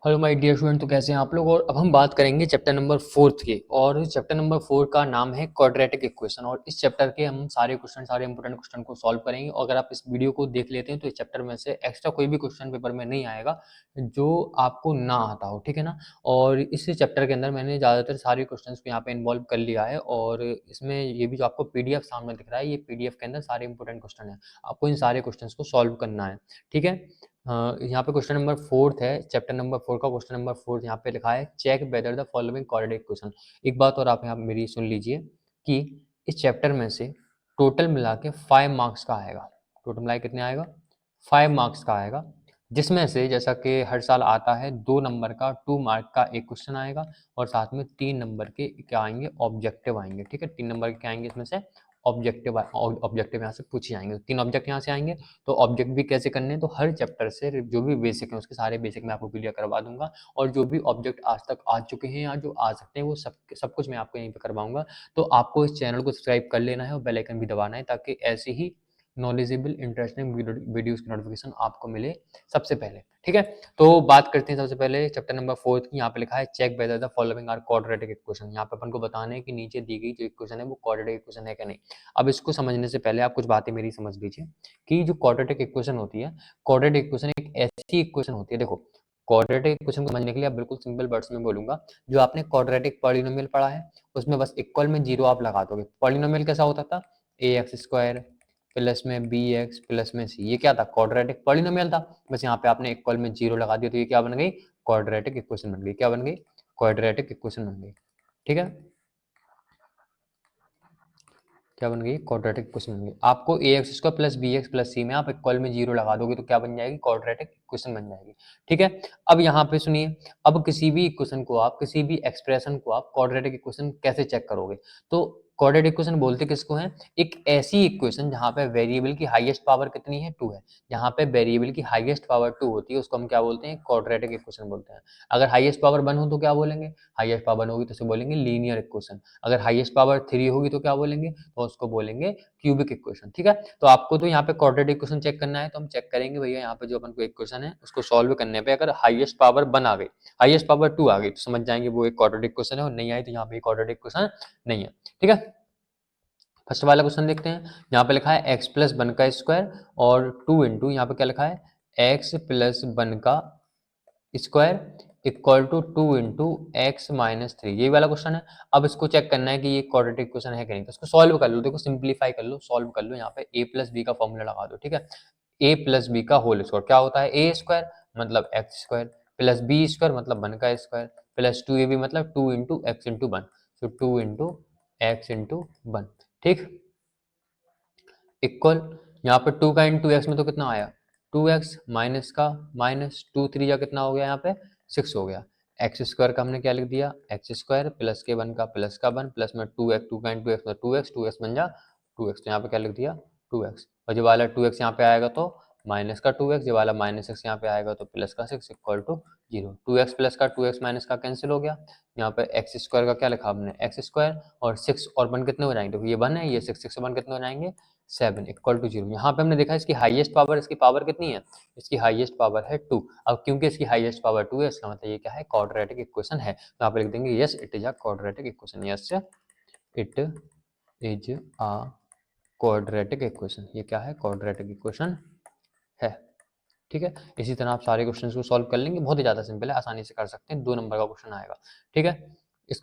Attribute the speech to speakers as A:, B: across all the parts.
A: Hello my dear student, तो कैसे हैं आप लोग। और अब हम बात करेंगे चैप्टर नंबर 4 की। और चैप्टर नंबर 4 का नाम है क्वाड्रेटिक इक्वेशन। और इस चैप्टर के हम सारे इंपॉर्टेंट क्वेश्चन को सॉल्व करेंगे। और अगर आप इस वीडियो को देख लेते हैं तो इस चैप्टर में से एक्स्ट्रा कोई भी क्वेश्चन पेपर में नहीं आएगा जो आपको ना आता हो, ठीक है ना। और इस चैप्टर के अंदर मैंने ज़्यादातर सारे क्वेश्चन को यहाँ पे इन्वॉल्व कर लिया है। और इसमें ये भी जो आपको पीडीएफ सामने दिख रहा है, ये पीडीएफ के अंदर सारे इंपॉर्टेंट क्वेश्चन है। आपको इन सारे क्वेश्चन को सॉल्व करना है, ठीक है। यहाँ पे क्वेश्चन नंबर 4 है, चैप्टर नंबर 4 का क्वेश्चन नंबर 4 यहाँ पे लिखा है check whether the following quadratic equation. एक बात और आप यहाँ मेरी सुन लीजिए कि इस चैप्टर में से टोटल मिला के 5 मार्क्स का आएगा। टोटल मिला के कितने आएगा? 5 मार्क्स का आएगा, जिसमें से जैसा कि हर साल आता है 2 नंबर का 2 मार्क का एक क्वेश्चन आएगा और साथ में 3 नंबर के क्या आएंगे? ऑब्जेक्टिव आएंगे, ठीक है। 3 नंबर के क्या आएंगे इसमें से? ऑब्जेक्टिव यहाँ से पूछे जाएंगे। 3 ऑब्जेक्ट यहाँ से आएंगे। तो ऑब्जेक्ट भी कैसे करने हैं, तो हर चैप्टर से जो भी बेसिक है उसके सारे बेसिक मैं आपको क्लियर करवा दूंगा। और जो भी ऑब्जेक्ट आज तक आ चुके हैं या जो आ सकते हैं वो सब कुछ मैं आपको यहीं पे करवाऊंगा। तो आपको इस चैनल को सब्सक्राइब कर लेना है और बेल आइकन भी दबाना है, ताकि ऐसे ही नॉलेजेबल इंटरेस्टिंग वीडियोस की नोटिफिकेशन आपको मिले सबसे पहले, ठीक है। तो बात करते हैं सबसे पहले चैप्टर नंबर 4 की। यहाँ पे लिखा है check whether the following are quadratic equation. यहाँ पे अपन को बताना है कि नीचे दी गई जो इक्वेशन है वो क्वाड्रेटिक इक्वेशन है क्या नहीं। अब इसको समझने से पहले आप कुछ बातें मेरी समझ लीजिए कि जो क्वाड्रेटिक इक्वेशन होती है, क्वाड्रेटिक इक्वेशन एक ऐसी इक्वेशन होती है, देखो क्वाड्रेटिक इक्वेशन को समझने के लिए आप बिल्कुल सिंपल वर्ड्स में बोलूंगा। जो आपने क्वाड्रेटिक पॉलिनोमियल पढ़ा है उसमें बस इक्वल में जीरो आप लगा दोगे। पॉलिनोमियल कैसा होता था? ए एक्स स्क्वायर प्लस में बी एक्स प्लस में सी, ये क्या था? क्वाड्रेटिक पॉलिनोमियल था। बस यहाँ पे आपने इक्वल में जीरो लगा दिया तो ये क्या बन गई? क्वाड्रेटिक इक्वेशन बन गई। क्या बन गई? क्वाड्रेटिक इक्वेशन बन गई, ठीक है। क्या बन गई? क्वाड्रेटिक इक्वेशन बन गई। आपको a x square plus b x plus c में आप इक्वल में जीरो लगा दोगे तो क्या बन जाएगी? क्वाड्रेटिक इक्वेशन बन जाएगी, ठीक है। अब यहाँ पे सुनिए, अब किसी भी इक्वेशन को आप, किसी भी एक्सप्रेशन को आप क्वाड्रेटिक इक्वेशन कैसे चेक करोगे? तो क्वाड्रेटिक इक्वेशन बोलते किसको है? एक ऐसी इक्वेशन जहाँ पे वेरिएबल की हाईएस्ट पावर कितनी है? 2 है। जहाँ पे वेरिएबल की हाईएस्ट पावर 2 होती है उसको हम क्या बोलते हैं? क्वाड्रेटिक इक्वेशन बोलते हैं। अगर हाईएस्ट पावर 1 हो तो क्या बोलेंगे? हाईएस्ट पावर 1 होगी तो उसे बोलेंगे लीनियर इक्वेशन। अगर हाईएस्ट पावर 3 होगी तो क्या बोलेंगे? तो उसको बोलेंगे क्यूबिक इक्वेशन, ठीक है। तो आपको तो यहाँ पे क्वाड्रेटिक इक्वेशन चेक करना है, तो हम चेक करेंगे भैया यहाँ पे जो अपन को इक्वेशन है उसको सॉल्व करने पे अगर हाईएस्ट पावर 1 आ गई, हाईएस्ट पावर 2 आ गई तो समझ जाएंगे वो एक क्वाड्रेटिक इक्वेशन है। और नहीं आई तो यहाँ पे क्वाड्रेटिक इक्वेशन नहीं है, ठीक है। फर्स्ट वाला क्वेश्चन देखते हैं। यहाँ पे लिखा है एक्स प्लस 1 का स्क्वायर और 2 इंटू, यहाँ पे क्या लिखा है? एक्स प्लस 1 का square equal to 2 into x minus 3, यही वाला क्वेश्चन है। अब इसको चेक करना है कि ये क्वाड्रेटिक इक्वेशन है कि नहीं। तो इसको सॉल्व कर लो, देखो सिंप्लीफाई कर लो, सॉल्व कर लो। यहाँ पे ए प्लस बी का फॉर्मूला लगा दो, ठीक है। ए प्लस बी का होल स्क्वायर क्या होता है? ए स्क्वायर मतलब x square plus b square मतलब 1 का स्क्वायर प्लस 2 ए बी मतलब 2 इंटू एक्स इंटू 1। तो 2 इंटू एक्स इंटू 1, ठीक। इक्वल, यहाँ पे 2 का इंटू एक्स में तो कितना आया? 2x माइनस का माइनस 2 3 जा कितना हो गया? यहाँ पे 6 हो गया। एक्स स्क्वायर का हमने क्या लिख दिया? एक्स स्क्वायर प्लस के 1 का प्लस का 1 प्लस में 2x, 2 का इंटू एक्स में 2x, 2x बन जा 2x। तो यहाँ पे क्या लिख दिया? 2x। और जो वाला 2x यहाँ पे आएगा तो माइनस का 2x, जो वाला माइनस एक्स यहाँ पे आएगा तो प्लस का 6 इक्वल टू 0। 2x प्लस का 2x माइनस का कैंसिल हो गया। यहाँ पे एक्स स्क्वायर का क्या लिखा हमने? एक्स स्क्वायर और 6 और 1 कितने हो जाएंगे? देखो ये 1 है, ये 6, 6 से 1 कितने हो जाएंगे? 7 इक्वल टू 0। यहाँ पे हमने देखा इसकी हाईएस्ट पावर, इसकी पावर कितनी है? इसकी हाईएस्ट पावर है 2। अब क्योंकि इसकी हाईएस्ट पावर 2 है इसका मतलब ये क्या है? क्वाड्रेटिक इक्वेशन है। तो यहाँ पे लिख देंगे yes it is a quadratic equation. Yes it is a quadratic equation. ये क्या है? क्वाड्रेटिक इक्वेशन है, ठीक है। इसी तरह आप सारे क्वेश्चंस को सॉल्व कर लेंगे, बहुत ही ज़्यादा सिंपल है, आसानी से कर सकते हैं। 2 नंबर का क्वेश्चन आएगा, ठीक है।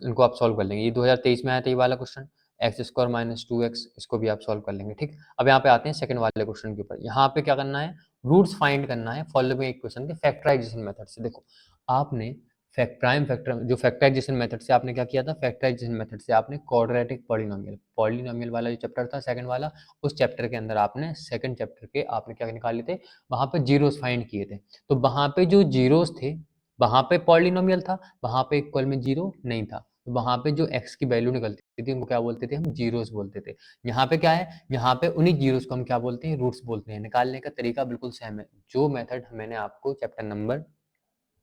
A: इनको आप सॉल्व कर लेंगे। ये 2023 में आया था ये वाला question, x square minus 2x, इसको भी आप सॉल्व कर लेंगे, ठीक। अब यहाँ पे आते हैं सेकंड वाले क्वेश्चन के ऊपर। यहाँ पे क्या करना है? रूट्स फाइंड करना है फॉलोइंग इक्वेशन के फैक्टराइजेशन मेथड से। देखो आपने प्राइम फैक्टर जो फैक्टराइजेशन मेथड से आपने क्या किया था? फैक्टराइजेशन मेथड से आपने क्वाड्रेटिक पॉलिनोमियल वाला जो चैप्टर था सेकंड वाला, उस चैप्टर के अंदर आपने सेकंड चैप्टर के आपने क्या निकाले थे? वहां पे जीरोस फाइंड किए थे। तो वहां पे जो जीरोस थे वहां पे पॉलिनोमियल था, वहां पे इक्वल में जीरो नहीं था। तो वहां पे जो एक्स की वैल्यू निकलती थी उनको क्या बोलते थे? हम जीरोस बोलते थे। यहाँ पे क्या है? यहाँ पे उन्हीं जीरोस को हम क्या बोलते हैं? रूट्स बोलते हैं। निकालने का तरीका बिल्कुल सेम है, जो मेथड मैंने आपको चैप्टर नंबर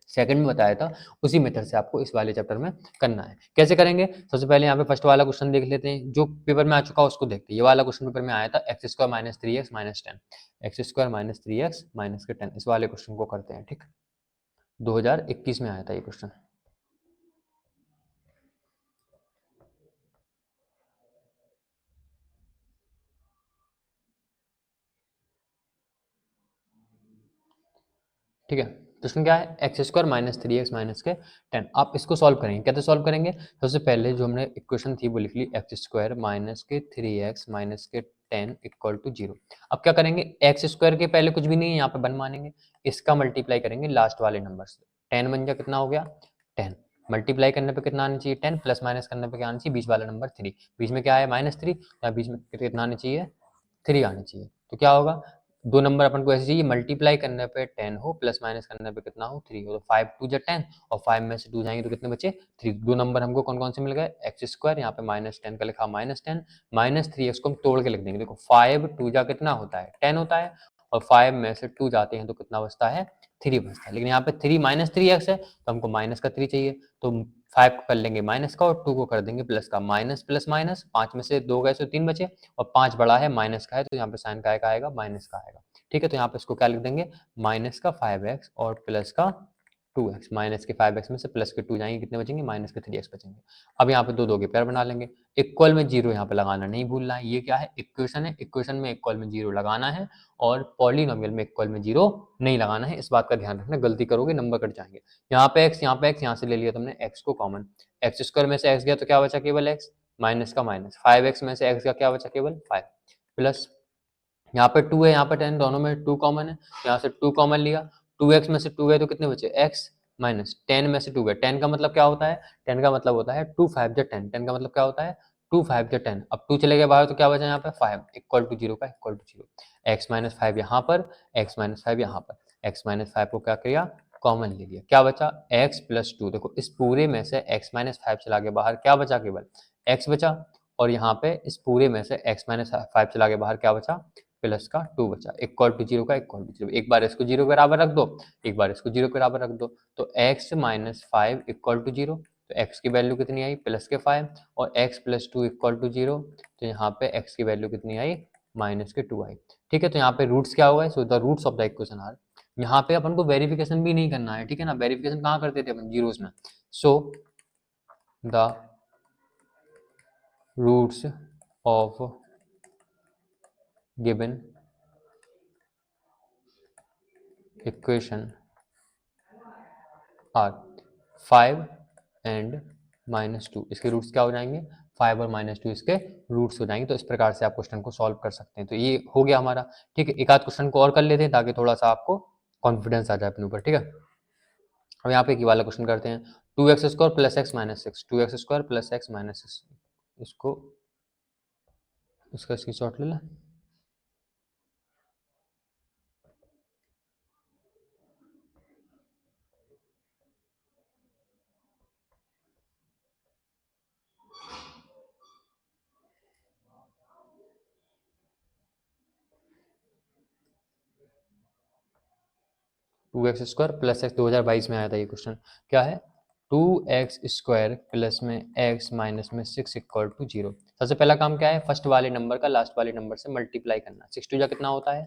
A: सेकंड में बताया था उसी मेथड से आपको इस वाले चैप्टर में करना है। कैसे करेंगे? सबसे पहले यहाँ पे फर्स्ट वाला क्वेश्चन देख लेते हैं जो पेपर में आ चुका है, उसको देखते हैं। ये वाला क्वेश्चन पेपर में आया था, x square minus 3x minus 10, x square minus 3x minus के 10, इस वाले क्वेश्चन को करते हैं, ठीक। 2021 में आया था ये क्वेश्चन। ठीक है, क्वेश्चन क्या है, x square minus three x minus के 10। आप इसको सॉल्व करेंगे, कैसे सॉल्व करेंगे? सबसे पहले जो हमने इक्वेशन थी वो लिख ली, एक्स स्क्वायर माइनस के थ्री एक्स माइनस के 10 इक्वल टू 0। अब क्या करेंगे, एक्स स्क्वायर के पहले कुछ भी नहीं है, यहाँ पे 1 मानेंगे, इसका मल्टीप्लाई करेंगे लास्ट वाले नंबर से। 10 बन गया, कितना हो गया 10, मल्टीप्लाई करने पे कितना आना चाहिए 10, प्लस माइनस करने पे क्या आना चाहिए, बीच वाला नंबर 3, बीच में क्या है -3, या बीच में कितना आना चाहिए 3 आना चाहिए। तो क्या होगा, दो नंबर अपन को ऐसे चाहिए, मल्टीप्लाई करने पे 10 हो, प्लस माइनस करने पे कितना हो 3 हो, तो 5 2 जा 10, और 5 में से 2 जाएंगे तो कितने बचे 3। दो नंबर हमको कौन कौन से मिल गए, एक्स स्क्वायर, यहाँ पे -10 का लिखा -10, -3x को हम तोड़ के लिख देंगे। देखो 5 2 जा कितना होता है 10 होता है, और 5 में से 2 जाते हैं तो कितना बचता है 3 बचता है। लेकिन यहाँ पे 3 -3x है तो हमको माइनस का 3 चाहिए, तो 5 को कर लेंगे माइनस का और 2 को कर देंगे प्लस का। माइनस प्लस माइनस, 5 में से 2 गए तो 3 बचे, और 5 बड़ा है माइनस का है, तो यहाँ पे साइन का आएगा माइनस का आएगा। ठीक है, तो यहाँ पे इसको क्या लिख देंगे, माइनस का 5x और प्लस का 2x। माइनस के 5x में से प्लस के 2 जाएंगे, कितने बचेंगे, माइनस के 3x बचेंगे। अब यहाँ पे दो दो के पेयर बना लेंगे, इक्वल में जीरो यहाँ पे लगाना नहीं भूलना है। ये क्या है, इक्वेशन है, इक्वेशन में इक्वल में जीरो लगाना है, और पॉलिनोमियल में इक्वल में जीरो नहीं लगाना है। इस बात का ध्यान रखना, गलती करोगे नंबर कट जाएंगे। यहाँ पे x, यहाँ पे x, यहाँ से ले लिया तुमने x को कॉमन, एक्स स्क्वायर में से x गया तो क्या बचा, केवल x, माइनस का माइनस, 5x में से x का क्या बचा, केवल 5, प्लस यहाँ पे 2 है, यहाँ पे 10, दोनों में 2 कॉमन है, यहाँ से 2 कॉमन लिया, 2x में से 2 गए तो कितने बचे x, माइनस 10 में से 2 गए, 10 का मतलब क्या होता है, 10 का मतलब होता है 2 5 जा 10, 10 का मतलब क्या होता है 2 5 जा 10। अब 2 चले गए बाहर तो क्या बचा यहाँ पे 5, इक्वल टू 0 का इक्वल टू 0, x माइनस 5 यहाँ पर, x माइनस 5 यहाँ पर, x माइनस 5 को क्या किया, कॉमन ले लिया, क्या बचा x प्लस 2। देखो इस पूरे में से x माइनस 5 चला गया बाहर, क्या बचा, केवल x बचा, और यहाँ पे इस पूरे में से x माइनस 5 चला गया बाहर, क्या बचा, प्लस का 2 बचा, इक्वल टू 0 का इक्वल टू 0। एक बार इसको 0 के बराबर रख दो, एक बार इसको 0 के बराबर रख दो, तो x माइनस 5 इक्वल टू 0, तो x की वैल्यू कितनी आई, प्लस के 5, और x प्लस 2 इक्वल टू 0, तो यहाँ पे x की वैल्यू कितनी आई, माइनस के 2 आई। ठीक है, तो यहाँ पे रूट्स क्या होगा, so the roots of the equation are, यहाँ पे अपन को वेरिफिकेशन भी नहीं करना है, ठीक है ना, वेरिफिकेशन कहाँ करते थे अपन, जीरोस में। So the roots of given equation are 5 and -2, इसके रूट्स क्या हो जाएंगे, 5 और -2 इसके रूट्स हो जाएंगे। तो इस प्रकार से आप क्वेश्चन को सॉल्व कर सकते हैं। तो ये हो गया हमारा। ठीक है, एक आध क्वेश्चन को और कर लेते हैं ताकि थोड़ा सा आपको कॉन्फिडेंस आ जाए अपने ऊपर। ठीक है, अब यहाँ पे एक वाला क्वेश्चन करते हैं, 2x square plus x minus six, 2x square plus x minus six, इसको इसका स्क्रीनशॉट ले ला। 2x स्क्वायर प्लस एक्स 2022 में आया था ये क्वेश्चन। क्या है, 2x स्क्वायर प्लस में x माइनस में 6 इक्वल टू 0। सबसे पहला काम क्या है, फर्स्ट वाले नंबर का लास्ट वाले नंबर से मल्टीप्लाई करना। 6 टू जा कितना होता है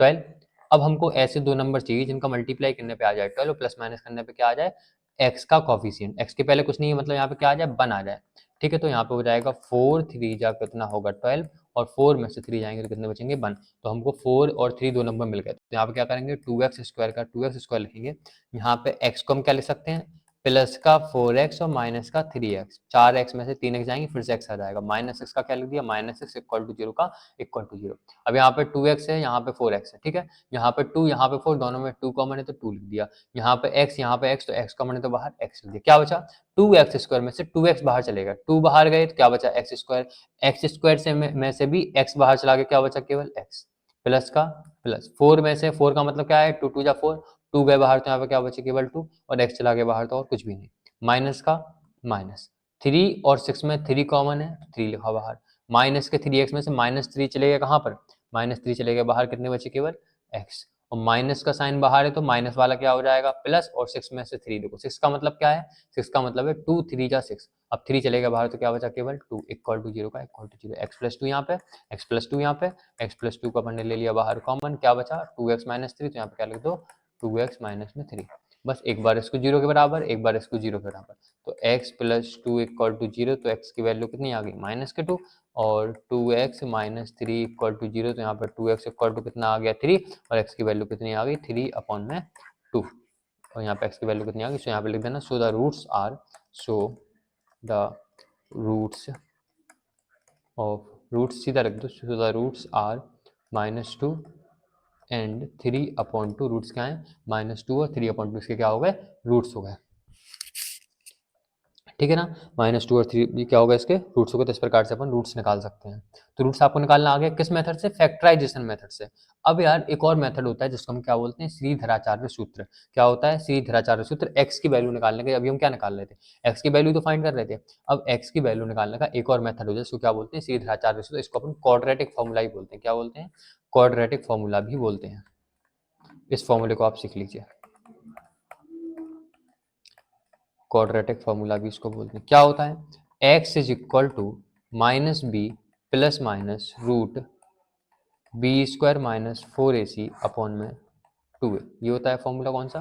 A: 12। अब हमको ऐसे दो नंबर चाहिए जिनका मल्टीप्लाई करने पे आ जाए 12 और प्लस माइनस करने पे क्या आ जाए, x का कॉफिशिएंट। x के पहले कुछ नहीं है, मतलब यहाँ पे क्या आ जाए, 1 आ जाए। ठीक है, तो यहाँ पे हो जाएगा 4 3 जा कितना होगा 12, और 4 में से 3 जाएंगे तो कितने बचेंगे 1। तो हमको 4 और 3 दो नंबर मिल गए। तो यहाँ पे क्या करेंगे, 2x स्क्वायर का 2x स्क्वायर लिखेंगे। यहाँ पे x को हम क्या लिख सकते हैं, प्लस का 4x और माइनस का 3x, 4x में से 3x जाएंगे फिर से x आ जाएगा, माइनस एक्स का क्या लिख दिया, माइनस एक्स इक्वल टू 0 का इक्वल टू 0। अब यहाँ पे 2x है, यहाँ पे 4x है। ठीक है, यहाँ पे 2 यहाँ पे 4, दोनों में 2 कॉमन है तो 2 लिख दिया। यहाँ पे x, यहाँ पे x, तो x कॉमन है तो बाहर x लिख दिया। क्या बचा, 2x स्क्वायर में से 2x बाहर चलेगा, 2 बाहर गए तो क्या बचा x स्क्वायर, x स्क्वायर से में से भी x बाहर चला गया, क्या बचा, केवल x, प्लस का प्लस 4 में से 4 का मतलब क्या है, 2 2 जा 4, 2 गए बाहर तो यहाँ पे क्या बचे, केवल 2, और x चला गया बाहर तो और कुछ भी नहीं, माइनस का माइनस 3 और 6 में 3 कॉमन है, 3 लिखा बाहर, माइनस के 3x में से -3 चले गए कहाँ पर, -3 चले गए बाहर, कितने बचे, केवल x, और माइनस का साइन बाहर है तो माइनस वाला क्या हो जाएगा प्लस, और 6 में से 3, देखो 6 का मतलब क्या है, 6 का मतलब है 2 3 जा 6, अब 3 चलेगा बाहर तो क्या बचा, केवल 2 इक्वल टू 0 का इक्वल टू 0, x प्लस 2 यहाँ पे, x प्लस 2 यहाँ पे, x प्लस 2 को अपन ने ले लिया बाहर कॉमन, क्या बचा 2x माइनस 3, तो यहाँ पे क्या लिख दो 2x माइनस में 3। बस एक बार इसको 0 के बराबर, एक बार इसको 0 के बराबर, तो x प्लस 2 इक्वल टू 0, तो x की वैल्यू कितनी आ गई -2, और 2x माइनस 3 इक्वल टू 0, तो यहाँ पर 2x इक्वल टू कितना आ गया 3, और x की वैल्यू कितनी आ गई 3 अपॉन में 2, और यहाँ पे x की वैल्यू कितनी आ गई, सो यहाँ पे लिख देना so the roots are, so the roots of, roots सीधा रख दो, so the roots are -2 and 3 upon 2, roots क्या है -2 और 3 अपॉन 2, इसके क्या हो गए रूट्स हो गए, ठीक है ना। -2 और 3 ये क्या होगा इसके रूट्स हो गए, तो इस प्रकार से अपन रूट्स निकाल सकते हैं। तो रूट्स आपको निकालना आ गया किस मेथड से, फैक्टराइजेशन मेथड से। अब यार एक और मेथड होता है जिसको हम क्या बोलते हैं, श्रीधराचार्य सूत्र। क्या होता है श्रीधराचार्य सूत्र, एक्स की वैल्यू निकालने का। अभी हम क्या निकाल रहे थे, एक्स की वैल्यू तो फाइंड कर रहे थे। अब एक्स की वैल्यू निकालने का एक और मेथड होता है जिसको क्या बोलते हैं, श्रीधराचार्य सूत्र। इसको अपन क्वाड्रेटिक फॉर्मूला ही बोलते हैं। क्या बोलते हैं, क्वाड्रेटिक फॉर्मूला भी बोलते हैं। इस फॉर्मूले को आप सीख लीजिए, क्वाड्रेटिक फॉर्मूला भी इसको बोलते हैं। क्या होता है, x is equal to minus b plus minus root b square minus 4ac upon में 2a। ये होता है फॉर्मूला कौन सा,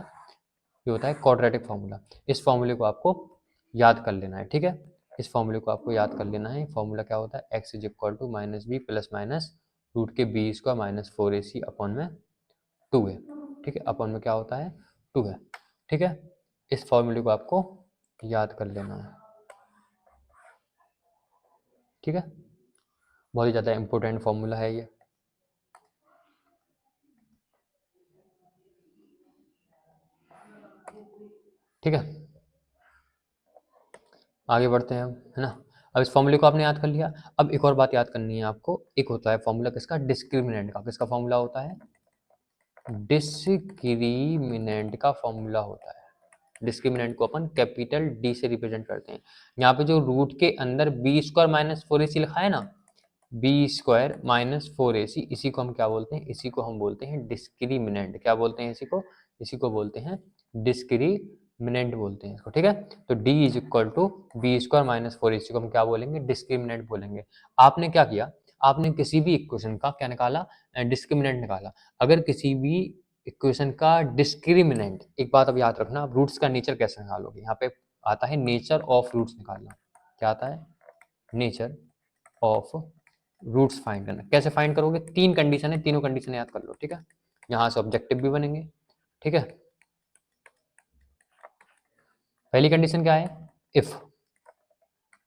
A: ये होता है क्वाड्रेटिक फॉर्मूला। इस फॉर्मूले को आपको याद कर लेना है, ठीक है। इस फॉर्मूले को आपको याद कर लेना है। फॉर्मूला क्या होता है, x is equal to minus b plus minus root के b square minus 4ac upon में 2a, ठीक है। अपॉन में क्या होता है 2 है, ठीक है। इस फॉर्मूले को आपको याद कर लेना है, ठीक है। बहुत ही ज़्यादा इंपॉर्टेंट फॉर्मूला है ये, ठीक है। आगे बढ़ते हैं हम, है ना। अब इस फॉर्मूले को आपने याद कर लिया। अब एक और बात याद करनी है आपको, एक होता है फॉर्मूला किसका, डिस्क्रिमिनेंट का। किसका फॉर्मूला होता है, डिस्क्रिमिनेंट का फॉर्मूला होता है। डिस्क्रिमिनेंट को अपन कैपिटल डी से रिप्रेजेंट करते हैं। यहाँ पे जो रूट के अंदर बी स्क्वायर माइनस 4ac लिखा है ना, बी स्क्वायर माइनस 4ac, इसी को हम क्या बोलते हैं, इसी को हम बोलते हैं डिस्क्रिमिनेंट। क्या बोलते हैं इसी को, इसी को बोलते हैं डिस्क्रिमिनेंट बोलते हैं इसको, ठीक है। तो d is equal to b square minus 4ac को हम क्या बोलेंगे, डिस्क्रिमिनेंट बोलेंगे। आपने क्या किया, आपने किसी भी इक्वेशन का क्या निकाला, डिस्क्रिमिनेंट निकाला। अगर किसी भी इक्वेशन का डिस्क्रिमिनेंट, एक बात अब याद रखना, आप रूट्स का नेचर कैसे निकालोगे, यहाँ पे आता है नेचर ऑफ रूट्स निकालना। क्या आता है, नेचर ऑफ रूट्स फाइंड करना। कैसे फाइंड करोगे, तीन कंडीशन है, तीनों कंडीशन याद कर लो, ठीक है। यहाँ से ऑब्जेक्टिव भी बनेंगे, ठीक है। पहली कंडीशन क्या है, इफ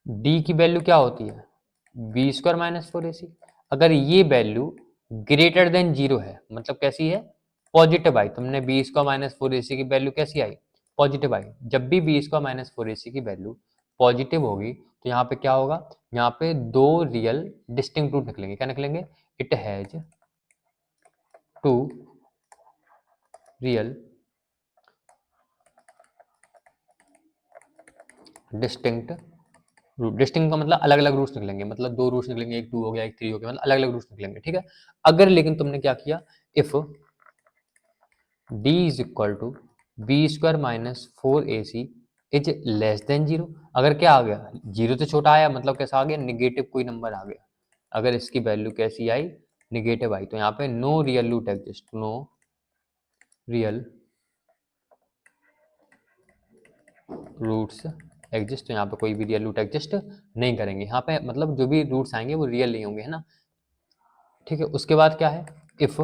A: डी की वैल्यू क्या होती है, बी स्क्वायर माइनस 4ac, अगर ये वैल्यू ग्रेटर देन जीरो है, मतलब कैसी है, पॉजिटिव आई। तुमने बी स्क्वायर माइनस 4ac की वैल्यू कैसी आई, पॉजिटिव आई। जब भी बी स्क्वायर माइनस 4ac की वैल्यू पॉजिटिव होगी तो यहाँ पे क्या होगा, यहाँ पे दो रियल डिस्टिंक्ट रूट निकलेंगे। क्या निकलेंगे, it has two real distinct root. Distinct का मतलब अलग अलग रूट्स निकलेंगे, मतलब दो रूट्स निकलेंगे, एक 2 हो गया एक 3 हो गया, मतलब अलग अलग रूट्स निकलेंगे, ठीक है। अगर लेकिन तुमने क्या किया, if d is equal to b square minus 4ac is less than zero, अगर क्या आ गया, जीरो से छोटा आया, मतलब कैसा आ गया, निगेटिव कोई नंबर आ गया। अगर इसकी वैल्यू कैसी आई, निगेटिव आई, तो यहाँ पे no real root exist, no real roots exist, तो यहाँ पे कोई भी रियल रूट एग्जिस्ट नहीं करेंगे। यहाँ पे मतलब जो भी रूट्स आएंगे वो रियल नहीं होंगे, है ना, ठीक है। उसके बाद क्या है, if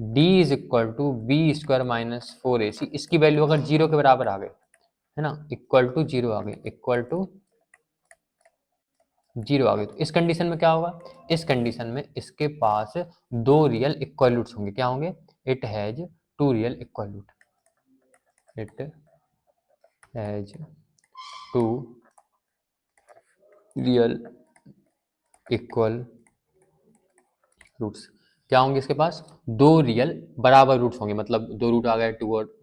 A: d is equal to b square minus 4ac, इसकी वैल्यू अगर जीरो के बराबर आ गए, है ना, इक्वल टू जीरो आ गई, इक्वल टू जीरो आ गई, तो इस कंडीशन में क्या होगा, इस कंडीशन में इसके पास दो रियल इक्वल रूट्स होंगे। क्या होंगे, it has two real equal root, it has two real equal roots. क्या होंगे इसके पास, दो रियल बराबर रूट्स होंगे, मतलब दो रूट आ गए, टू और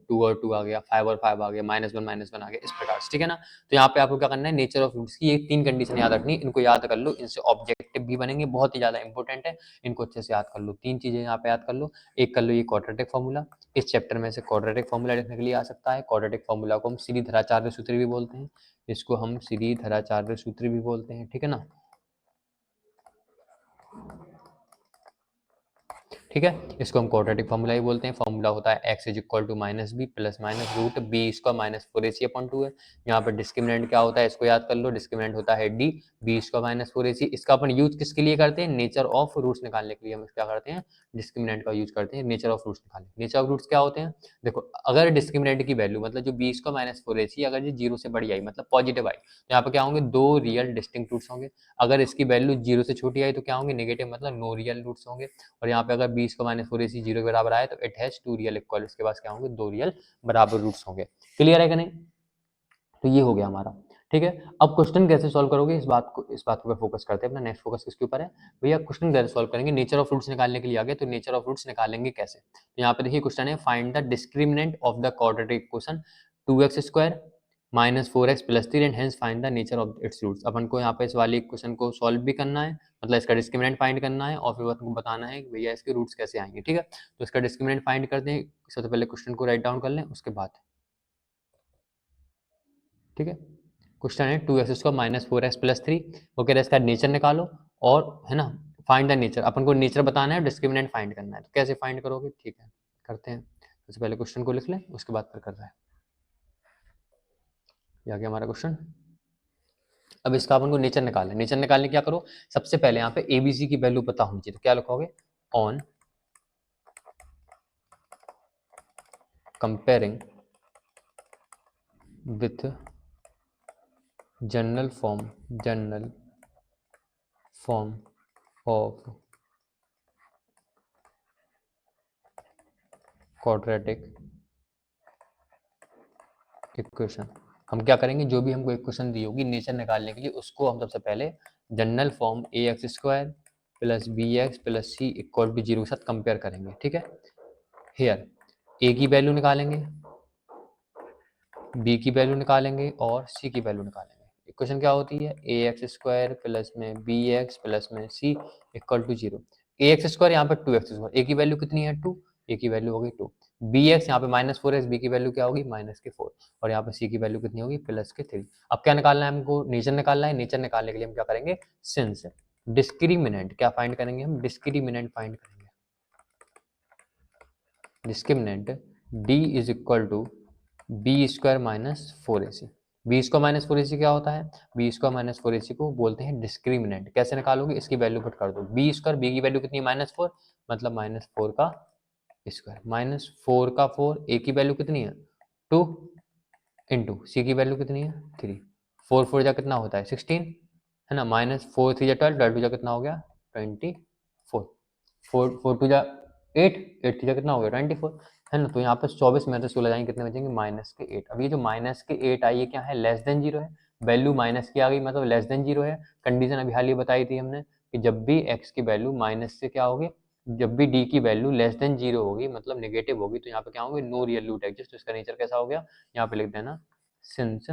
A: टू आ गया, 5 और 5 आ गया, -1 आ गया, इस प्रकार से, ठीक है ना। तो यहाँ पे आपको क्या करना है, नेचर ऑफ रूट्स की ये तीन कंडीशन याद रखनी, इनको याद कर लो, इनसे ऑब्जेक्टिव भी बनेंगे, बहुत ही ज्यादा इंपॉर्टेंट है, इनको अच्छे से याद कर लो। तीन चीजें यहाँ पे याद कर लो, एक कर लो ये क्वाड्रेटिक फॉर्मूला, इस चैप्टर में से क्वाड्रेटिक फॉर्मूला लिखने के लिए आ सकता है। क्वाड्रेटिक फॉर्मूला को हम श्रीधराचार्य सूत्र भी बोलते हैं, इसको हम श्रीधराचार्य सूत्र भी बोलते हैं, ठीक है ना। ठीक है, इसको हम क्वाड्रेटिक फॉर्मूला ही बोलते हैं। फॉर्मूला होता है x is equal to minus b plus minus root b square minus 4ac/2 है। यहाँ पर डिस्क्रिमिनेंट क्या होता है इसको याद कर लो, डिस्क्रिमिनेंट होता है D B square minus 4ac। इसका अपन यूज किसके लिए करते हैं, नेचर ऑफ रूट्स निकालने के लिए हम क्या करते हैं, डिस्क्रिमिनेंट का यूज करते हैं नेचर ऑफ रूट्स निकालने। नेचर ऑफ रूट्स क्या होते हैं, देखो अगर डिस्क्रिमिनेंट की वैल्यू मतलब जो बी स्क्वायर माइनस 4ac अगर ये 0 से बड़ी आई मतलब पॉजिटिव आई तो यहाँ पर क्या होंगे, दो रियल डिस्टिंक्ट रूट्स होंगे। अगर इसकी वैल्यू 0 से छोटी आई तो क्या होंगे, नेगेटिव मतलब नो रियल रूट्स होंगे। और यहाँ पे अगर 20 को माइनस 4ac 0 के बराबर आए तो it has two real equal, इसके पास क्या होंगे, दो रियल बराबर रूट्स होंगे। क्लियर है कि नहीं, तो ये हो गया हमारा। ठीक है, अब क्वेश्चन कैसे सॉल्व करोगे इस बात को फोकस करते हैं। अपना नेक्स्ट फोकस किसके ऊपर है भैया, क्वेश्चन कैसे सॉल्व करेंगे, नेचर ऑफ रूट्स निकालने के लिए आगे, तो नेचर ऑफ रूट्स निकालेंगे कैसे। तो यहाँ पे देखिए क्वेश्चन है, find the discriminant of the quadratic equation 2x² minus 4x plus 3 and hence find the nature of its roots. अपन को यहाँ पे इस वाली क्वेश्चन को सॉल्व भी करना है, मतलब इसका डिस्क्रिमिनेंट फाइंड करना है और फिर अपन को बताना है कि भैया इसके रूट्स कैसे आएंगे। ठीक है, तो इसका डिस्क्रिमिनेंट फाइंड करते हैं। सबसे पहले क्वेश्चन को राइट डाउन कर लें उसके बाद। ठीक है, क्वेश्चन है 2x² माइनस 4x प्लस 3, वो कह रहे हैं इसका नेचर निकालो और है ना फाइंड द नेचर। अपन को नेचर बताना है, डिस्क्रिमिनेंट फाइंड करना है, तो कैसे फाइंड करोगे, ठीक है करते हैं। सबसे पहले क्वेश्चन को लिख लें उसके बाद फिर कर रहा है। ये आ गया हमारा क्वेश्चन। अब इसका अपन को नेचर निकालना है। नेचर निकालने क्या करो, सबसे पहले यहाँ पे एबीसी की वैल्यू पता होनी चाहिए, तो क्या लिखोगे, on comparing with general form of quadratic equation. हम क्या करेंगे, जो भी हमको इक्वेशन दी होगी नेचर निकालने के लिए उसको हम सबसे पहले general form ax² plus bx plus c equal to 0 के साथ कंपेयर करेंगे। ठीक है, हेयर a की वैल्यू निकालेंगे, b की वैल्यू निकालेंगे और c की वैल्यू निकालेंगे। इक्वेशन क्या होती है, ax² प्लस में bx प्लस में c इक्वल टू 0। ax² यहाँ पर 2x², a की वैल्यू कितनी है 2, a की वैल्यू होगी 2, bx यहाँ पे -4x, b की वैल्यू क्या होगी -4 और यहाँ पे c की वैल्यू कितनी होगी +3। अब क्या निकालना है हमको, नेचर निकालना है। नेचर निकालने के लिए हम क्या करेंगे, सिंस डिस्क्रिमिनेंट क्या फाइंड करेंगे, हम डिस्क्रिमिनेंट फाइंड करेंगे। Discriminant d is equal to b² minus 4ac। b² minus 4ac क्या होता है, b² माइनस 4ac को बोलते हैं डिस्क्रिमिनेंट। कैसे निकालोगे, इसकी वैल्यू पुट कर दो, b² b की वैल्यू कितनी है -4 मतलब -4 का स्क्वायर, -4 का 4, a की वैल्यू कितनी है 2 इंटू सी की वैल्यू कितनी है 3, 4 4 जा कितना होता है 16 है ना, -4 3 जा 12, 12 2 जा कितना हो गया 24, 4 4 2 जा 8, 8 3 जा कितना हो गया 24 है ना। तो यहाँ पे 24 में से 16 जाएंगे कितने बचेंगे -8। अब ये जो -8 आई है क्या है, लेस देन 0 है, वैल्यू माइनस की आ गई मतलब लेस देन 0 है। कंडीशन अभी हाल ही बताई थी हमने कि जब भी x की वैल्यू माइनस से क्या होगी, जब भी d की वैल्यू लेस देन 0 होगी मतलब नेगेटिव होगी तो यहाँ पे क्या होंगे, नो रियल रूट एग्जिस्ट। तो इसका नेचर कैसा हो गया, यहाँ पे लिख देना सिंस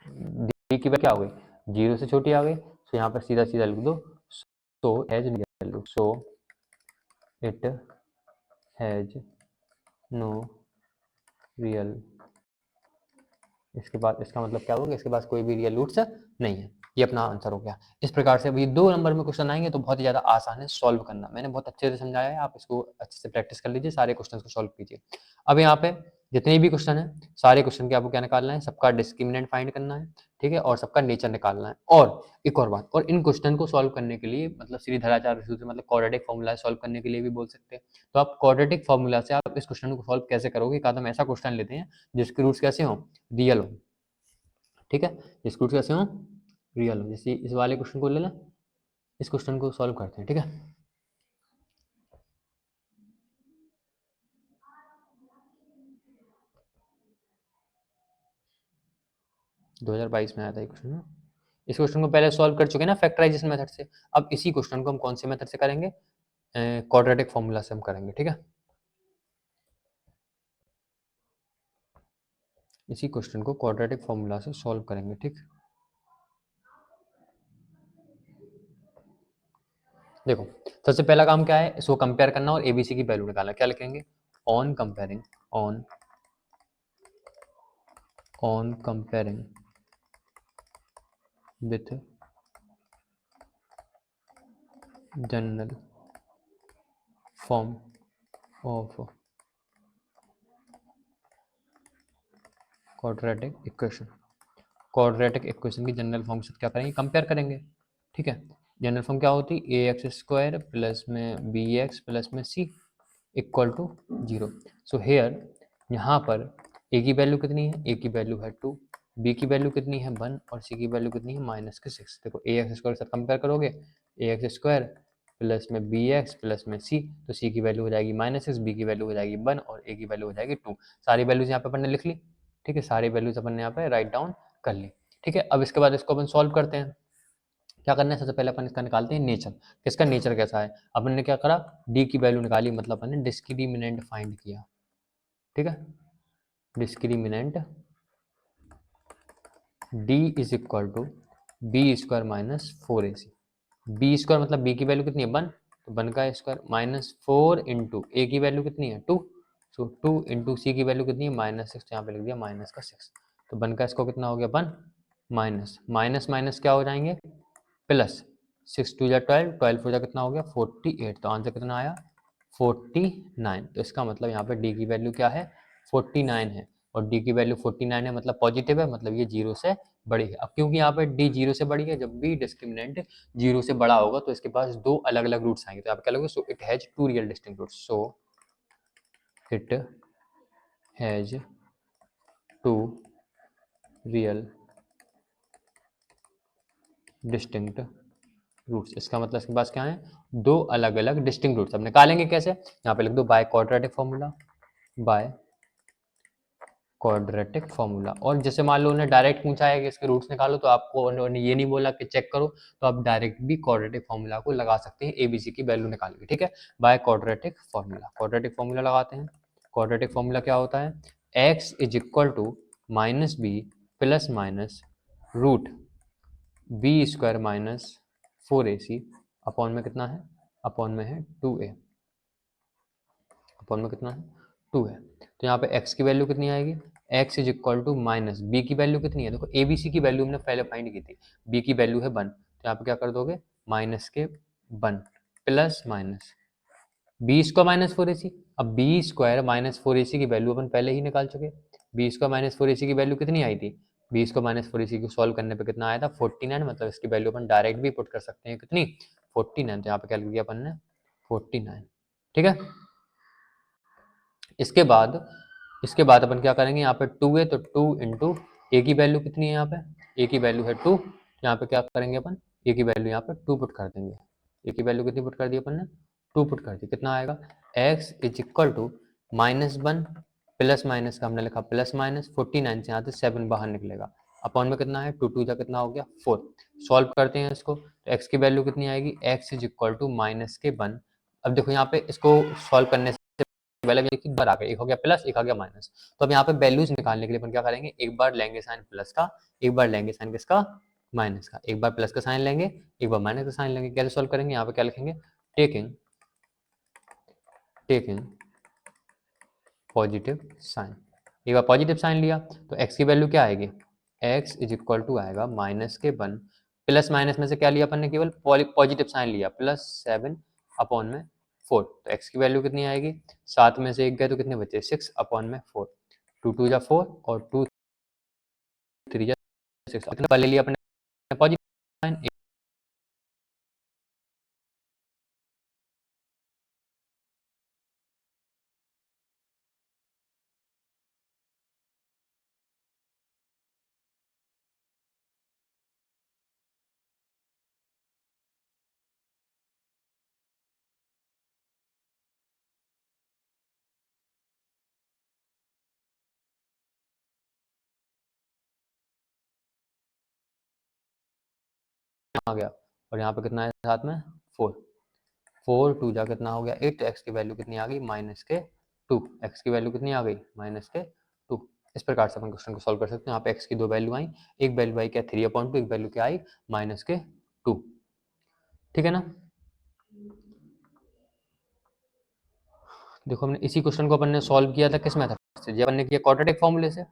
A: डी की वैल्यू क्या हो गई 0 से छोटी आ गई, तो यहाँ पर सीधा सीधा लिख दो so has value, so it has no real. इसके बाद इसका मतलब क्या होगा, इसके पास कोई भी रियल रूट्स नहीं है। ये अपना आंसर हो गया। इस प्रकार से अब ये 2 नंबर में क्वेश्चन आएंगे तो बहुत ही ज़्यादा आसान है सॉल्व करना। मैंने बहुत अच्छे से समझाया है, आप इसको अच्छे से प्रैक्टिस कर लीजिए, सारे क्वेश्चन को सॉल्व कीजिए। अब यहाँ पे जितने भी क्वेश्चन है सारे क्वेश्चन के आपको क्या निकालना है, सबका डिस्क्रिमिनेंट फाइंड करना है। ठीक है, और सबका नेचर निकालना है। और एक और बात, और इन क्वेश्चन को सॉल्व करने के लिए मतलब श्रीधराचार्य सूत्र मतलब क्वाड्रेटिक फॉर्मूला सॉल्व करने के लिए भी बोल सकते हैं। तो आप क्वाड्रेटिक फॉर्मूला से आप इस क्वेश्चन को सॉल्व कैसे करोगे, एक आदम ऐसा क्वेश्चन लेते हैं जिसके रूट्स कैसे हो, रियल हो। ठीक है, जिसके रूट्स कैसे हो, रियल हो। जैसे इस वाले क्वेश्चन को ले लें, इस क्वेश्चन को सॉल्व करते हैं। ठीक है, दो 2022 में आया था ये क्वेश्चन ना। इस क्वेश्चन को पहले सॉल्व कर चुके हैं ना फैक्टराइजेशन मेथड से। अब इसी क्वेश्चन को हम कौन से मेथड से करेंगे, क्वाड्रेटिक फॉर्मूला से हम करेंगे। ठीक है, इसी क्वेश्चन को क्वाड्रेटिक फॉर्मूला से सॉल्व करेंगे। ठीक, देखो सबसे पहला काम क्या है, इसको कंपेयर करना और एबीसी की वैल्यू निकालना। क्या लिखेंगे, on comparing on comparing with general form of quadratic equation, quadratic equation की जनरल फॉर्म से क्या करेंगे, कंपेयर करेंगे। ठीक है, जनरल फॉर्म क्या होती है, ए एक्स स्क्वायर प्लस में बी एक्स प्लस में सी इक्वल टू 0। सो हेयर यहाँ पर ए की वैल्यू कितनी है, ए की वैल्यू है 2, बी की वैल्यू कितनी है 1 और सी की वैल्यू कितनी है -6। देखो ए एक्स स्क्वायर के साथ कंपेयर करोगे, ए एक्स स्क्वायर प्लस में बी एक्स प्लस में सी, तो सी की वैल्यू हो जाएगी -6, बी की वैल्यू हो जाएगी 1 और ए की वैल्यू हो जाएगी 2। सारी वैल्यूज यहाँ पे अपन ने लिख ली। ठीक है, सारी वैल्यूज अपन ने यहाँ पे राइट डाउन कर ली। ठीक है, अब इसके बाद इसको अपन सॉल्व करते हैं। क्या करना है, सबसे पहले अपन इसका निकालते हैं नेचर, किसका नेचर कैसा है। अपन ने क्या करा, डी की वैल्यू निकाली, मतलब अपन ने डिस्क्रिमिनेंट फाइंड किया। ठीक है, discriminant d is equal to b square minus 4ac। B square मतलब बी की वैल्यू कितनी है 1, तो 1 का स्क्वायर माइनस 4 इंटू ए की वैल्यू कितनी है 2, सो 2 इंटू सी की वैल्यू कितनी है -6, तो यहाँ पे लिख दिया -6। तो 1 का स्क्वायर कितना हो गया 1, माइनस माइनस माइनस क्या हो जाएंगे प्लस, 6 2 जा 12, 12 4 जा कितना हो गया 48। तो आंसर कितना आया 49। तो इसका मतलब यहाँ पे डी की वैल्यू क्या है 49 है, और डी की वैल्यू 49 है मतलब पॉजिटिव है, मतलब ये 0 से बड़ी है। अब क्योंकि यहाँ पे डी 0 से बड़ी है, जब भी डिस्क्रिमिनेंट 0 से बड़ा होगा तो इसके पास दो अलग अलग रूट्स आएंगे। तो यहाँ पे क्या लोगे, so it has two real distinct roots, so it has two real distinct roots. इसका मतलब इसके पास क्या है, दो अलग अलग डिस्टिंक्ट रूट्स। अब निकालेंगे कैसे, यहाँ पे लिख दो bye quadratic formula, bye quadratic formula. और जैसे मान लो उन्हें डायरेक्ट पूछा है कि इसके रूट्स निकालो, तो आपको उन्होंने ये नहीं बोला कि चेक करो, तो आप डायरेक्ट भी क्वाड्रेटिक फॉर्मूला को लगा सकते हैं एबीसी की वैल्यू निकाल के। ठीक है, by quadratic formula, quadratic formula लगाते हैं। क्वाड्रेटिक फॉर्मूला क्या होता है, x is equal to minus b plus minus root b square minus 4ac upon में कितना है, अपॉन में है 2a, अपॉन में कितना है 2 है। तो यहाँ पे x की वैल्यू कितनी आएगी, x is equal to minus b की वैल्यू कितनी है, देखो ए बी सी की वैल्यू हमने पहले फाइंड की थी, b की वैल्यू है 1, तो यहाँ पे क्या कर दोगे माइनस के 1 plus minus b square minus 4ac। अब बी स्क्वायर माइनस 4ac की वैल्यू अपन पहले ही निकाल चुके, बी स्क्वायर माइनस 4ac की वैल्यू कितनी आई थी, बी स्क्वायर माइनस 4ac को सॉल्व करने पे कितना आया था 49, मतलब इसकी वैल्यू अपन डायरेक्ट भी पुट कर सकते हैं कितनी 49। तो यहाँ पे क्या लिख दिया अपन ने 49। ठीक है, इसके बाद अपन क्या करेंगे, यहाँ पे 2 है तो 2 इंटू ए की वैल्यू कितनी है, यहाँ पे ए की वैल्यू है 2, यहाँ पे क्या करेंगे अपन ए की वैल्यू यहाँ पे 2 पुट कर देंगे। ए की वैल्यू कितनी पुट कर दी अपन ने 2 पुट कर दी, कितना आएगा x is equal to -1 plus minus का हमने लिखा प्लस माइनस 49 से यहाँ से 7 बाहर निकलेगा, अपॉन में कितना है 2 2 जा कितना हो गया 4। सॉल्व करते हैं इसको, तो x की वैल्यू कितनी आएगी, x इज इक्वल टू -1। अब देखो यहाँ पे इसको सॉल्व करने पहले एक बार आ गया, एक हो गया प्लस एक आ गया माइनस। तो अब यहाँ पे वैल्यूज निकालने के लिए अपन क्या करेंगे, एक बार लेंगे साइन प्लस का, एक बार लेंगे साइन किसका माइनस का, एक बार प्लस का साइन लेंगे एक बार माइनस का साइन लेंगे। कैसे सॉल्व करेंगे, यहाँ पे क्या लिखेंगे, टेकिंग टेकिंग पॉजिटिव साइन। एक बार पॉजिटिव साइन लिया तो x की वैल्यू क्या आएगी, x इज इक्वल टू आएगा -1 प्लस माइनस में से क्या लिया अपन ने, केवल पॉजिटिव साइन लिया +7 अपॉन में 4। तो x की वैल्यू कितनी आएगी, 7 में से 1 गए तो कितने बचे 6 अपॉन में 4, 2 2 जा 4 और 2 3 जा 6। पहले लिया अपने पॉजिटिव साइन, आ गया और यहाँ पे कितना है साथ में 4, 4 2 जा कितना हो गया 8। तो x की वैल्यू कितनी आ गई -2, x की वैल्यू कितनी आ गई -2। इस प्रकार से अपन क्वेश्चन को सॉल्व कर सकते हैं। यहाँ पे x की दो वैल्यू आई, एक वैल्यू आई क्या 3/2, एक वैल्यू क्या आई -2। ठीक है ना, देखो हमने इसी क्वेश्चन को अपन ने सॉल्व किया था किस मेथड से, जब अपन ने किया क्वाड्रेटिक फॉर्मूले से।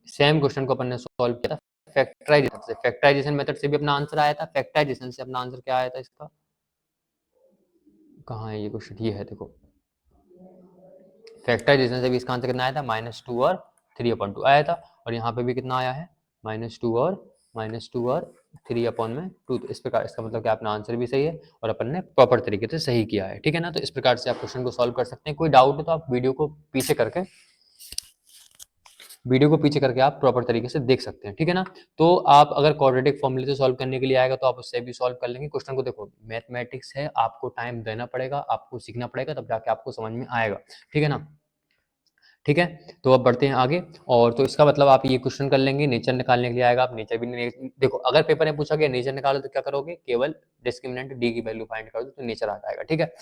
A: सेम क्वेश्चन को अपन ने सॉल्व किया था फैक्टराइजेशन से, फैक्टराइजेशन मेथड से भी अपना आंसर आया था, फैक्टराइजेशन से अपना आंसर क्या आया था इसका, कहाँ है ये क्वेश्चन, ये है देखो फैक्टराइजेशन से भी इसका आंसर कितना आया था, -2 और 3/2 आया था, और यहाँ पे भी कितना आया है, -2 और 3/2। तो इस प्रकार इसका मतलब कि अपना आंसर भी सही है और अपन ने प्रॉपर तरीके से सही किया है, ठीक है ना। तो इस प्रकार से आप क्वेश्चन को सॉल्व कर सकते हैं। कोई डाउट है तो आप वीडियो को पीछे करके आप प्रॉपर तरीके से देख सकते हैं, ठीक है ना। तो आप अगर क्वाड्रेटिक फॉर्मूले से सॉल्व करने के लिए आएगा तो आप उससे भी सॉल्व कर लेंगे। क्वेश्चन को देखो, मैथमेटिक्स है, आपको टाइम देना पड़ेगा, आपको सीखना पड़ेगा, तब जाके आपको समझ में आएगा, ठीक है ना। ठीक है, तो अब बढ़ते हैं आगे। और तो इसका मतलब आप ये क्वेश्चन कर लेंगे, नेचर निकालने के लिए आएगा, आप नेचर भी देखो, अगर पेपर में पूछा गया नेचर निकालो तो क्या करोगे, केवल डिस्क्रिमिनेंट डी की वैल्यू फाइंड कर दो तो नेचर आ जाएगा, ठीक है।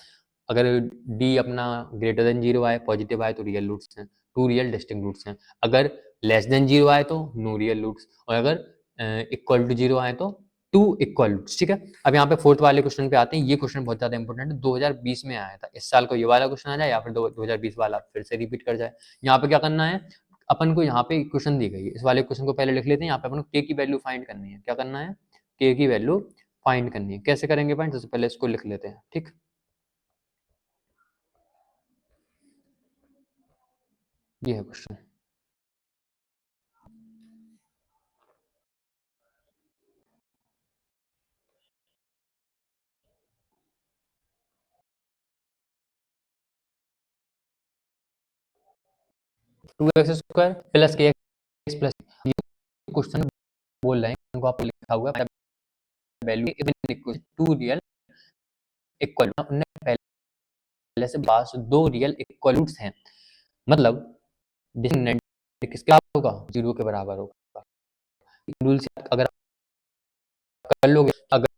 A: अगर डी अपना ग्रेटर देन 0 आए, पॉजिटिव आए तो रियल रूट्स हैं, 2 रियल डिस्टिंक्ट रूट्स हैं। अगर लेस देन 0 आए तो नो रियल रूट्स, और अगर इक्वल टू 0 आए तो 2 इक्वल रूट्स, ठीक है। अब यहाँ पे फोर्थ वाले क्वेश्चन पे आते हैं। ये क्वेश्चन बहुत ज्यादा इंपॉर्टेंट है, 2020 में आया था। इस साल को ये वाला क्वेश्चन आ जाए या फिर 2020 वाला फिर से रिपीट कर जाए। यहाँ पे क्या करना है, अपन को यहाँ पे क्वेश्चन दी गई है, इस वाले क्वेश्चन को पहले लिख लेते हैं। यहाँ पे अपन को के की वैल्यू फाइंड करनी है। क्या करना है, के की वैल्यू फाइंड करनी है। कैसे करेंगे पॉइंट, सबसे पहले इसको लिख लेते हैं, ठीक। ये है question. Two x square plus k x plus, ये क्वेश्चन बोल रहे हैं, उनको आपको लिखा हुआ है value even equal to real equal, हमने पहले से पास दो रियल इक्वल्स हैं, मतलब डिटरमिनेंट किसका होगा, 0 के बराबर होगा। रूल से अगर कर लोगे, अगर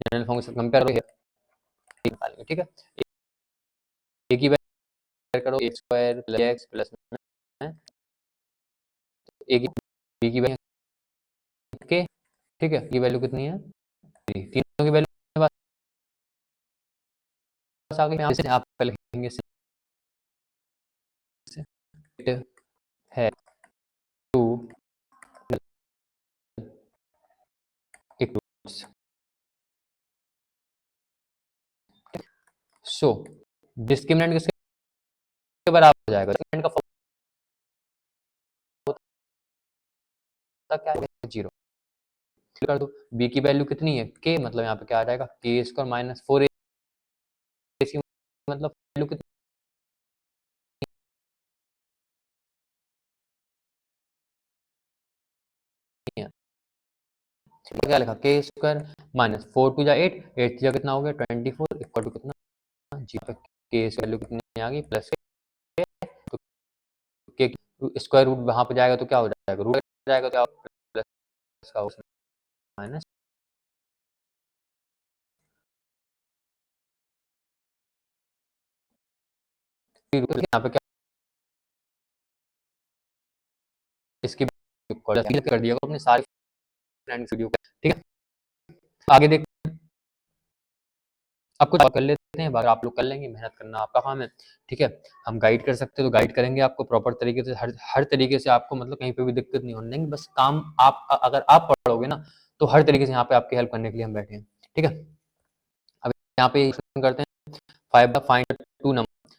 A: जनरल फंक्शन कंपेयर करोगे, ठीक है। एक ही करो, x square plus x plus एक बी की वैल्यू के, ठीक है, की वैल्यू कितनी है, तीनों की वैल्यू बस आ गई। यहाँ से आप लिखेंगे है टू इक्वल्स, सो डिस्क्रिमिनेंट किसके बराबर हो जाएगा, डिस्क्रिमिनेंट का फॉर्मूला क्या है, 0 कर दो। बी की वैल्यू कितनी है, के, मतलब यहाँ पे क्या आ जाएगा, के स्क्वायर माइनस 4 मतलब वैल्यू कितनी है, तो क्या लिखा, के स्क्वायर माइनस 4 टू जा 8, 8 जा कितना हो गया 24 इक्वल टू कितना, जी पे के वैल्यू कितनी आ गई प्लस के, तो के स्क्वायर रूट वहां पे जाएगा तो क्या हो जाएगा, रूट जाएगा तो प्लस का माइनस, यहाँ पे क्या इसकी कर दिया अपने सारे फ्रेंड्स वीडियो, ठीक है। आगे देख, अब कुछ और कर लेते हैं, बाकी आप लोग कर लेंगे, मेहनत करना आपका काम है, ठीक है। हम गाइड कर सकते हैं तो गाइड करेंगे आपको प्रॉपर तरीके से, हर तरीके से आपको, मतलब कहीं पे भी दिक्कत नहीं होने देंगे। बस काम आप अगर आप पढ़ोगे ना तो हर तरीके से यहाँ पे आपकी हेल्प करने के लिए हम बैठे हैं, ठीक है। अब यहाँ पे करते हैं, find two number,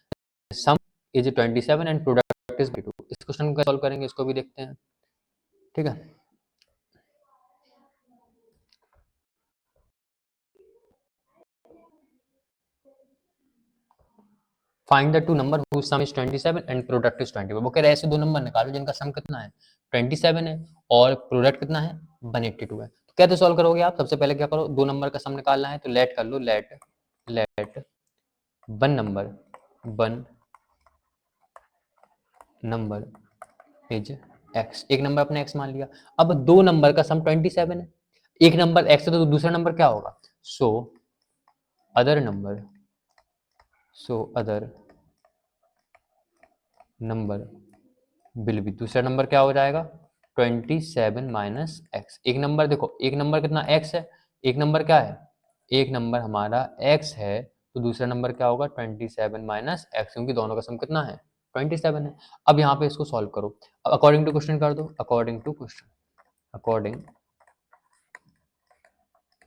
A: sum is 27 and product is 2। इस क्वेश्चन को सॉल्व करेंगे, इसको भी देखते हैं, ठीक है। Find the two number whose sum is 27 and product is 21। वो कह रहे हैं ऐसे दो नंबर निकालो जिनका सम कितना है, 27 है और प्रोडक्ट कितना है, 182 है। तो कैसे सॉल्व करोगे आप, सबसे पहले क्या करो, दो नंबर का सम निकालना है तो लेट कर लो, let let one number, one number is x, एक नंबर अपने एक्स मान लिया। अब दो नंबर का सम 27 है, एक नंबर एक्स है तो दूसरा नंबर क्या होगा, so other number, so other number will be, दूसरा नंबर क्या हो जाएगा 27 माइनस एक्स। एक नंबर देखो, एक नंबर कितना एक्स है, एक नंबर क्या है, एक नंबर हमारा एक्स है, तो दूसरा नंबर क्या होगा 27 माइनस एक्स, क्योंकि दोनों का सम कितना है 27 है। अब यहाँ पे इसको सॉल्व करो, अब अकॉर्डिंग टू क्वेश्चन कर दो, according to question, according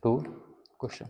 A: to question.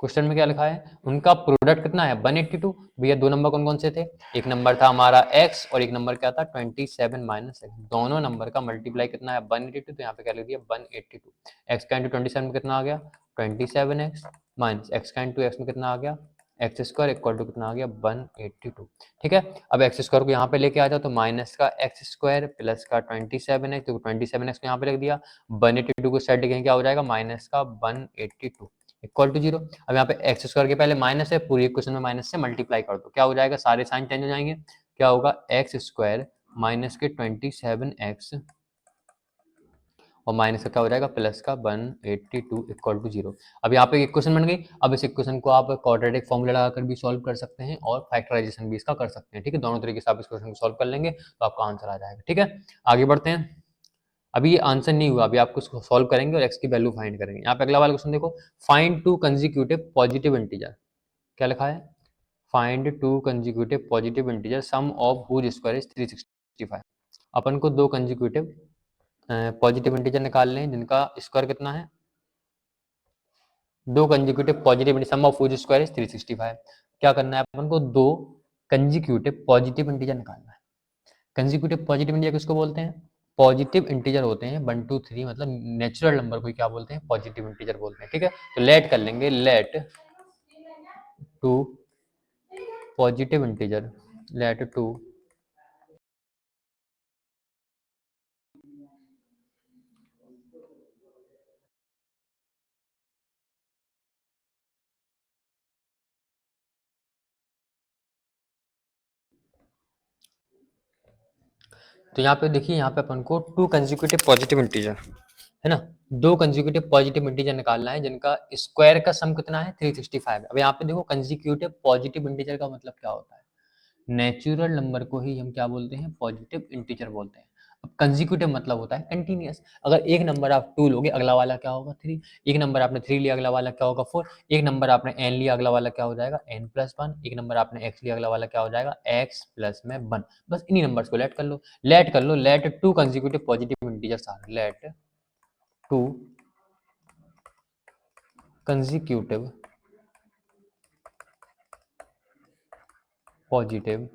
A: Question में क्या लिखा है, उनका प्रोडक्ट कितना है 182। भैया दो नंबर कौन कौन से थे, एक नंबर था हमारा x और एक नंबर क्या था 27 माइनस एक्स। दोनों नंबर का मल्टीप्लाई कितना है 182, तो यहाँ पे क्या लिख दिया 182। x का इंटू 27 में कितना आ गया 27x माइनस x का इंटू x में कितना आ गया एक्स स्क्वायर इक्वल टू कितना आ गया 182। ठीक है, अब एक्स स्क्वायर को यहाँ पे लेके आ जाओ, तो माइनस का एक्स स्क्वायर प्लस का 27x, तो 27x को यहाँ पे लिख दिया, 182 को साइड लिखेंगे क्या हो जाएगा माइनस का 182 इक्वल टू जीरो। अब यहाँ पे एक्स स्क्वायर के पहले माइनस है, पूरी इक्वेशन में माइनस से मल्टीप्लाई कर दो, क्या हो जाएगा सारे साइन चेंज हो जाएंगे, क्या होगा एक्स स्क्वायर माइनस के 27x और माइनस का क्या हो जाएगा प्लस का 182 इक्वल टू जीरो। अब यहाँ पे इक्वेशन बन गई। अब इस इक्वेशन को आप क्वाड्रेटिक फॉर्मूला लगाकर भी सॉल्व कर सकते हैं और फैक्टराइजेशन भी इसका कर सकते हैं। ठीक है, दोनों तरीके से आप इस क्वेश्चन को सॉल्व कर लेंगे तो आपका आंसर आ जाएगा। ठीक है, आगे बढ़ते हैं। अभी ये आंसर नहीं हुआ, अभी आपको इसको सॉल्व करेंगे और एक्स की वैल्यू फाइंड करेंगे। यहाँ पे अगला वाला क्वेश्चन देखो, find two consecutive positive integer. क्या लिखा है, find two consecutive positive integer sum of whose square is 365। अपन को दो कंसेक्यूटिव पॉजिटिव इंटीजर निकालने हैं जिनका स्क्वायर कितना है, दो consecutive positive sum of whose square is 365। क्या करना है अपन को, दो कंसेक्यूटिव पॉजिटिव इंटीजर निकालना है। कंसेक्यूटिव पॉजिटिव इंटीजर किसको बोलते हैं, पॉजिटिव इंटीजर होते हैं 1 2 3, मतलब नेचुरल नंबर को क्या बोलते हैं पॉजिटिव इंटीजर बोलते हैं। ठीक है, तो लेट कर लेंगे, let two positive integer, let two तो यहाँ पे देखिए, यहाँ पे अपन को टू कंसेक्यूटिव पॉजिटिव इंटीजर है ना, दो कंसेक्यूटिव पॉजिटिव इंटीजर निकालना है जिनका स्क्वायर का सम कितना है 365। अब यहाँ पे देखो कंसेक्यूटिव पॉजिटिव इंटीजर का मतलब क्या होता है, नेचुरल नंबर को ही हम क्या बोलते हैं पॉजिटिव इंटीजर बोलते हैं। अब कंसेक्यूटिव मतलब होता है कंटीन्यूअस। अगर एक नंबर आप 2 लोगे अगला वाला क्या होगा 3, एक नंबर आपने 3 लिया अगला वाला क्या होगा 4, एक नंबर आपने n लिया अगला वाला क्या हो जाएगा n प्लस 1, एक नंबर आपने x लिया अगला वाला क्या हो जाएगा x प्लस में 1। बस इन्हीं नंबर्स को लेट कर लो, लेट कर लो, let two consecutive positive integers are, let two consecutive positive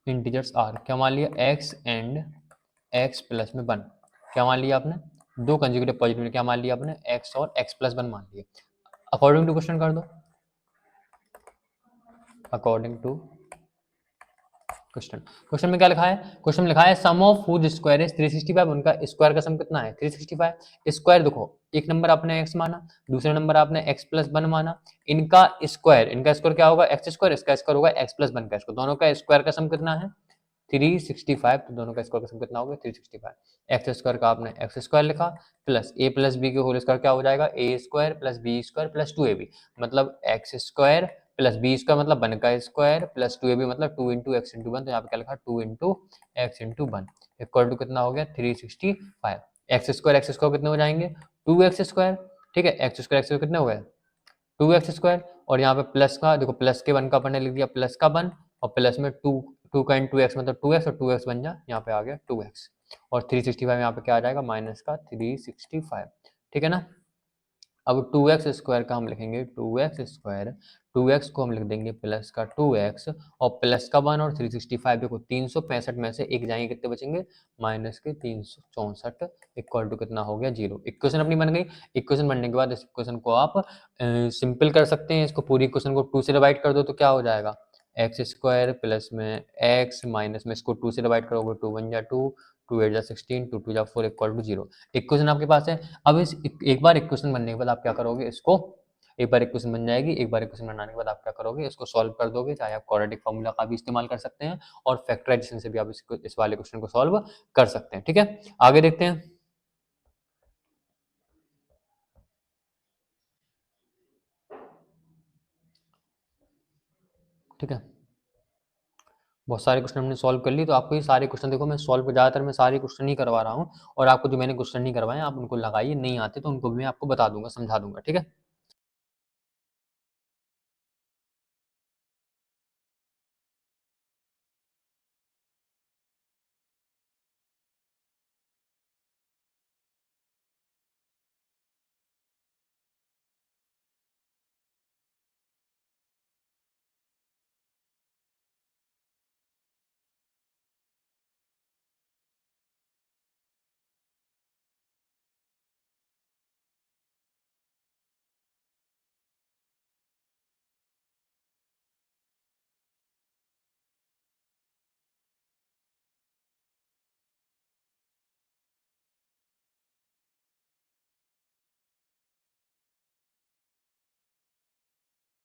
A: integers are, क्या मान लिया x एंड x प्लस में 1। क्या मान लिया आपने, दो कंसेक्यूटिव पॉजिटिव क्या मान लिया आपने x और x प्लस 1 मान लिया। अकॉर्डिंग टू क्वेश्चन कर दो, अकॉर्डिंग टू क्वेश्चन। क्वेश्चन में क्या लिखा है, क्वेश्चन में लिखा है सम ऑफ हुज स्क्वायर इज 365। उनका स्क्वायर का सम कितना है 365। स्क्वायर देखो, एक नंबर आपने x माना, दूसरा नंबर आपने x प्लस 1 माना, इनका स्क्वायर, इनका स्क्वायर क्या होगा एक्स स्क्वायर, इसका स्क्वायर होगा x प्लस 1 का स्क्वायर, दोनों का स्क्वायर का सम कितना है 365। तो दोनों का स्क्वायर का सम कितना होगा 365। एक्स स्क्वायर का आपने एक्स स्क्वायर लिखा प्लस ए प्लस बी के होल स्क्वायर क्या हो जाएगा a square plus b square plus 2ab, मतलब x square plus b square मतलब 1 का स्क्वायर प्लस 2ab मतलब 2 इंटू एक्स इंटू 1। तो यहाँ पे क्या लिखा 2 into x into 1 equal to कितना हो गया 365। एक्स स्क्वायर कितने हो जाएंगे 2x स्क्वायर। ठीक है, एक्स स्क्वायर कितने हो गए 2x स्क्वायर, और यहाँ पे प्लस का देखो, प्लस के 1 का अपन ने लिख दिया प्लस का 1 और प्लस में 2, 2 का इंटू एक्स मतलब 2x और 2x बन जा, यहाँ पे आ गया 2x और 365 यहाँ पे क्या आ जाएगा माइनस का 365। ठीक है ना, अब 2x स्क्वायर का हम लिखेंगे 2x स्क्वायर, 2x को हम लिख देंगे प्लस का 2x और प्लस का 1 और 365 देखो 365 में से एक जाएंगे कितने बचेंगे माइनस के 364 इक्वल टू कितना हो गया 0। इक्वेशन अपनी बन गई। इक्वेशन बनने के बाद इस इक्वेशन को आप सिंपल कर सकते हैं, इसको पूरी इक्वेशन को 2 से डिवाइड कर दो तो क्या हो जाएगा एक्स स्क्वायर प्लस में एक्स माइनस में इसको 2 से डिवाइड करोगे 2 1 जा 2, 2 8 जा 16, 2 2 जा 4 इक्वल टू 0। इक्वेशन आपके पास है। अब इस एक बार इक्वेशन बनने के बाद आप क्या करोगे, इसको एक बार इक्वेशन बन जाएगी, एक बार इक्वेशन बनाने के बाद आप क्या करोगे इसको सॉल्व कर दोगे, चाहे आप क्वाड्रेटिक फॉर्मूला का भी इस्तेमाल कर सकते हैं और फैक्टराइजेशन से भी आप इस वाले क्वेश्चन को सॉल्व कर सकते हैं। ठीक है, आगे देखते हैं। ठीक है, बहुत सारे क्वेश्चन हमने सॉल्व कर लिए, तो आपको ये सारे क्वेश्चन देखो मैं सॉल्व ज़्यादातर मैं सारे क्वेश्चन नहीं करवा रहा हूँ और आपको जो मैंने क्वेश्चन नहीं करवाए आप उनको लगाइए, नहीं आते तो उनको भी मैं आपको बता दूंगा, समझा दूंगा, ठीक है।